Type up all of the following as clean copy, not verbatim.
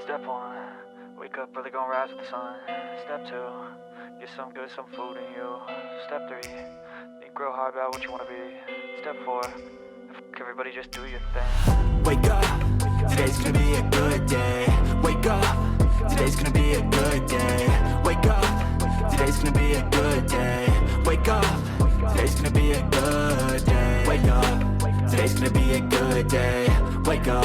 Step 1, wake up early, gonna rise with the sun. Step 2, get some good, some food in you. Step 3, think real hard about what you wanna be. Step 4, everybody just do your thing. Wake up, today's gonna be a good day. Wake up, today's gonna be a good day. Wake up, today's gonna be a good day. Wake up, today's gonna be a good day. Wake up, today's gonna be a good day. Wake up,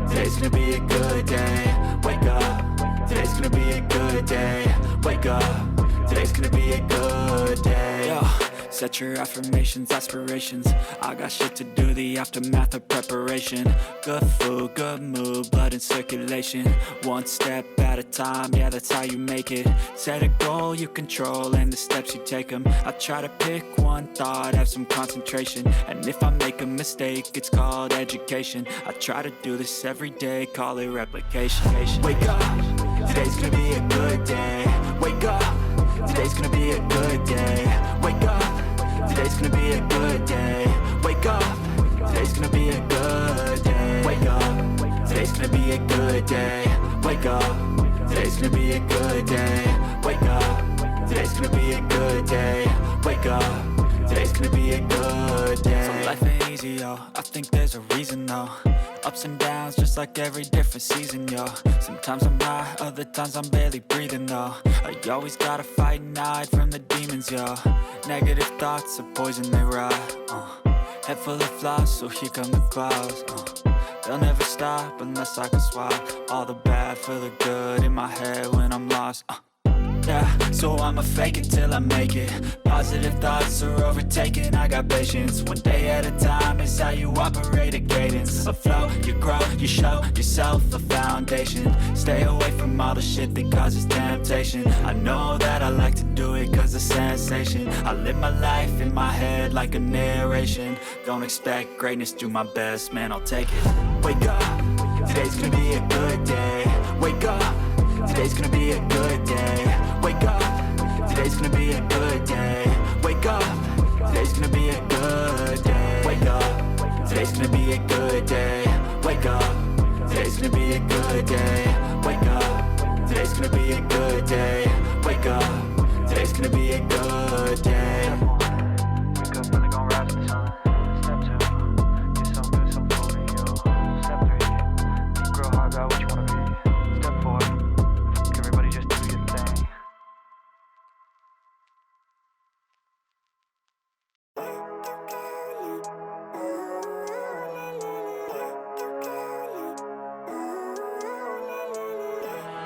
today's gonna be a good day. Wake up, today's gonna be a good day. Wake up, today's gonna be a good day. Yo, set your affirmations, aspirations. I got shit to do, the aftermath of preparation. Good food, good mood, blood in circulation. One step at a time, yeah, that's how you make it. Set a goal you control and the steps you take them. I try to pick one thought, have some concentration. And if I make a mistake, it's called education. I try to do this every day, call it replication. Wake up, today's gonna be a good day. Wake up, today's gonna be a good day. Wake up, today's gonna be a good day. Wake up, today's gonna be a good day. Wake up, today's gonna be a good day. Wake up, today's gonna be a good day. Wake up, today's gonna be a good day. Wake up, today's gonna be a good day. So life ain't easy, yo, I think there's a reason though. Ups and downs, just like every different season, yo. Sometimes I'm high, other times I'm barely breathing, though. I always gotta fight and hide from the demons, yo. Negative thoughts are poison, they rot. Head full of flies, so here come the clouds. They'll never stop unless I can swap all the bad for the good in my head when I'm lost. Yeah, so I'ma fake it till I make it. Positive thoughts are overtaken, I got patience. One day at a time is how you operate a cadence. A flow, you grow, you show yourself a foundation. Stay away from all the shit that causes temptation. I know that I like to do it cause of sensation. I live my life in my head like a narration. Don't expect greatness, do my best, man, I'll take it. Wake up, today's gonna be a good day. Wake up, today's gonna be a good day. Wake up, today's gonna be a good day. Wake up, today's gonna be a good day. Wake up, today's gonna be a good day. Wake up, today's gonna be a good day. Wake up, today's gonna be a good day. Wake up, today's gonna be a good day. Wake up early, gonna rise with the sun. Step 2, get some good, some food in you. Step 3, think real hard about what you wanna be. Step 4, everybody just do your thing.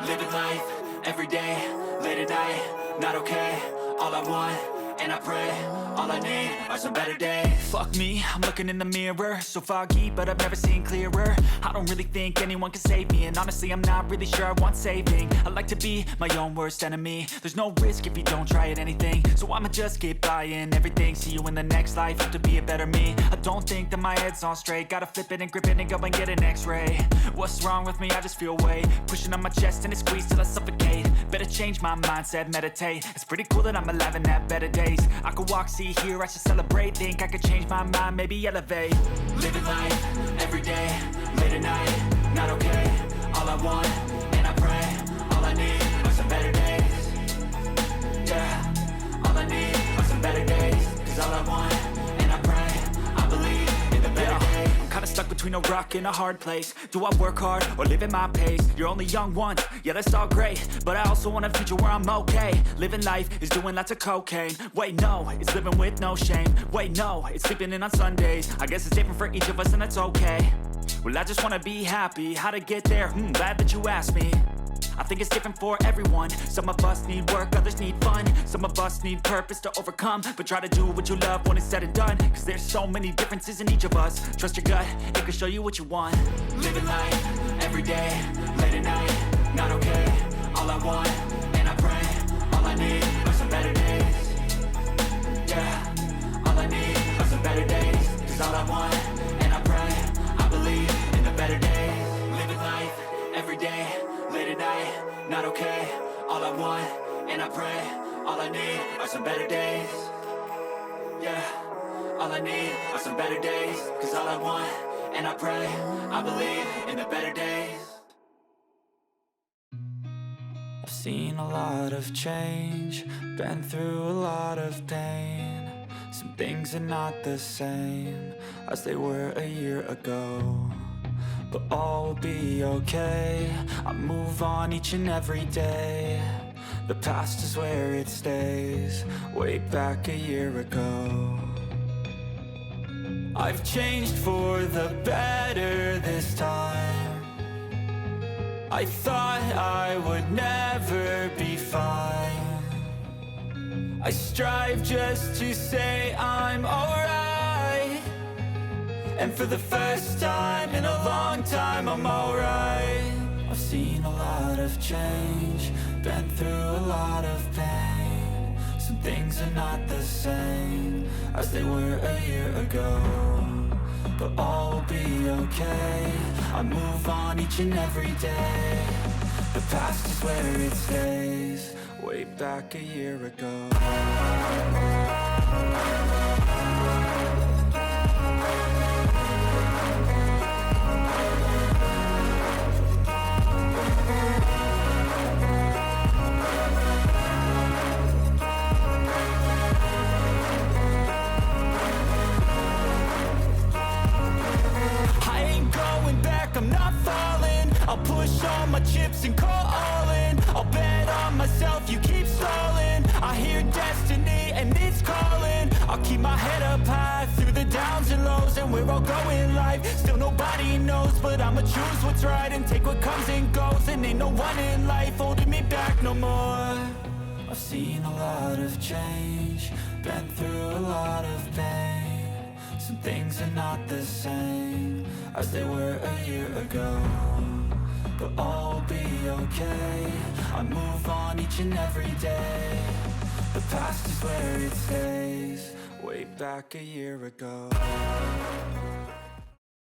Living life, every day, late at night, not okay. All I want, and I pray, all I need are some better days. Fuck me, I'm looking in the mirror, so foggy, but I've never seen clearer. I don't really think anyone can save me, and honestly I'm not really sure I want saving. I like to be my own worst enemy. There's no risk if you don't try at anything, so I'ma just keep buying everything. See you in the next life, have to be a better me. I don't think that my head's on straight, gotta flip it and grip it and go and get an x-ray. What's wrong with me? I just feel weight pushing on my chest and it squeezes till I suffocate. Better change my mindset, meditate. It's pretty cool that I'm alive and have better days. I could walk, see, hear, I should celebrate. Think I could change my mind, maybe elevate. Living life, every day, late at night, not okay. All I want, and I pray, all I need are some better days. Yeah, all I need are some better days. Cause all I want, and I pray, I believe in the better days. I'm kinda stuck between a rock and a hard place. Do I work hard or live at my pace? You're only young once, yeah that's all great, but I also want a future where I'm okay. Living life is doing lots of cocaine. Wait no, it's living with no shame. Wait no, it's sleeping in on Sundays. I guess it's different for each of us and that's okay. Well I just wanna be happy, how to get there? Glad that you asked me. I think it's different for everyone. Some of us need work, others need fun. Some of us need purpose to overcome. But try to do what you love when it's said and done. Cause there's so many differences in each of us. Trust your gut, it can show you what you want. Living life, every day, late at night, not okay. All I want, and I pray, all I need are some better days. Yeah, all I need are some better days. Cause all I want, and I pray, I believe in the better days. Living life, every day, late at night, not okay. All I want, and I pray, all I need are some better days. Yeah, all I need are some better days. Cause all I want, and I pray, I believe in the better days. I've seen a lot of change, been through a lot of pain. Some things are not the same as they were a year ago, but all will be okay. I move on each and every day. The past is where it stays, way back a year ago. I've changed for the better this time. I thought I would never be fine. I strive just to say I'm alright, and for the first time in a long time I'm alright. I've seen a lot of change, been through a lot of pain. Some things are not the same as they were a year ago, but all will be okay. I move on each and every day. The past is where it stays, way back a year ago. I'm not falling, I'll push all my chips and call all in. I'll bet on myself, you keep stalling. I hear destiny and it's calling. I'll keep my head up high through the downs and lows, and we're all going live. Still nobody knows, but I'ma choose what's right and take what comes and goes. And ain't no one in life holding me back no more. I've seen a lot of change, been through a lot of pain. Some things are not the same as they were a year ago, but all will be okay. I move on each and every day. The past is where it stays, way back a year ago.